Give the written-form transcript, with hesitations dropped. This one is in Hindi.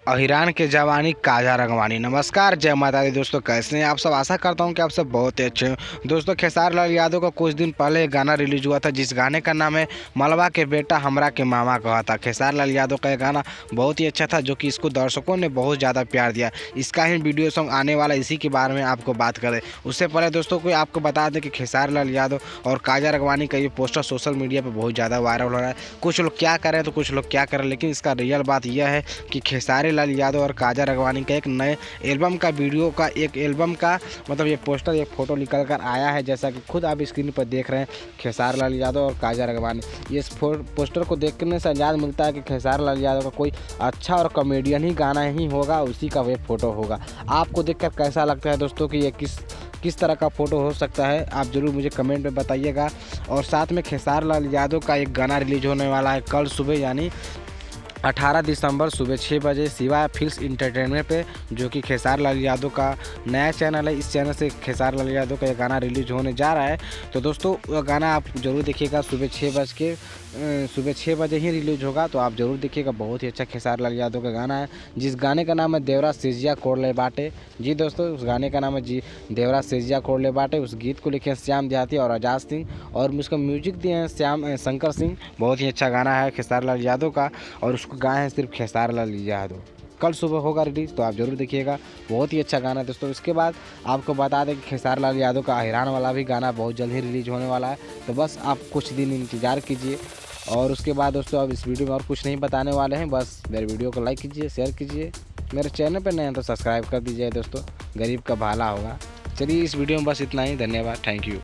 अहिरान के जवानी काजा रंगवानी। नमस्कार, जय माता दी दोस्तों, कैसे हैं आप सब। आशा करता हूं कि आप सब बहुत ही अच्छे हैं। दोस्तों, खेसारी लाल यादव का कुछ दिन पहले एक गाना रिलीज हुआ था, जिस गाने का नाम है मलबा के बेटा हमरा के मामा कहा था। खेसारी लाल यादव का यह गाना बहुत ही अच्छा था, जो कि इसको दर्शकों ने बहुत ज़्यादा प्यार दिया। इसका ही वीडियो सॉन्ग आने वाला, इसी के बारे में आपको बात करें। उससे पहले दोस्तों को आपको बता दें कि खेसारी लाल यादव और काजा रंगवानी का ये पोस्टर सोशल मीडिया पर बहुत ज़्यादा वायरल हो रहा है। कुछ लोग क्या करें तो कुछ लोग क्या करें, लेकिन इसका रियल बात यह है कि खेसारी लाल यादव और काजा रंगवानी का एक नए एल्बम का वीडियो का एक एल्बम का मतलब ये पोस्टर, एक फ़ोटो निकल कर आया है। जैसा कि खुद आप स्क्रीन पर देख रहे हैं, खेसारी लाल यादव और काजा रंगवानी। इस पोस्टर को देखने से अंदाज मिलता है कि खेसारी लाल यादव का कोई अच्छा और कॉमेडियन ही गाना ही होगा, उसी का वे फ़ोटो होगा। आपको देखकर कैसा लगता है दोस्तों कि ये किस तरह का फ़ोटो हो सकता है, आप ज़रूर मुझे कमेंट में बताइएगा। और साथ में खेसारी लाल यादव का एक गाना रिलीज होने वाला है कल सुबह, यानी 18 दिसंबर सुबह 6 बजे शिवा फिल्म्स इंटरटेनमेंट पे, जो कि खेसारी लाल यादव का नया चैनल है। इस चैनल से खेसारी लाल यादव का ये गाना रिलीज होने जा रहा है। तो दोस्तों, वह गाना आप जरूर देखिएगा। सुबह 6 बजे ही रिलीज होगा, तो आप जरूर देखिएगा। बहुत ही अच्छा खेसारी लाल यादव का गाना है, जिस गाने का नाम है देवरा सेजिया कोड़ले बाटे। जी दोस्तों, उस गाने का नाम है जी देवरा सेजिया कोड़ले बाटे। उस गीत को लिखे श्याम देहाती और आजाद सिंह, और उसका म्यूजिक दिए हैं शंकर सिंह। बहुत ही अच्छा गाना है खेसारी लाल यादव का, और उसको गाए हैं सिर्फ खेसारी लाल यादव। कल सुबह होगा रिलीज, तो आप जरूर देखिएगा। बहुत ही अच्छा गाना है दोस्तों। इसके बाद आपको बता दें कि खेसारी लाल यादव का अहिरान वाला भी गाना बहुत जल्द ही रिलीज होने वाला है। तो बस आप कुछ दिन इंतज़ार कीजिए। और उसके बाद दोस्तों, अब इस वीडियो में और कुछ नहीं बताने वाले हैं। बस मेरे वीडियो को लाइक कीजिए, शेयर कीजिए। मेरे चैनल पर नए हैं तो सब्सक्राइब कर दीजिए दोस्तों, गरीब का भला होगा। चलिए, इस वीडियो में बस इतना ही। धन्यवाद, थैंक यू।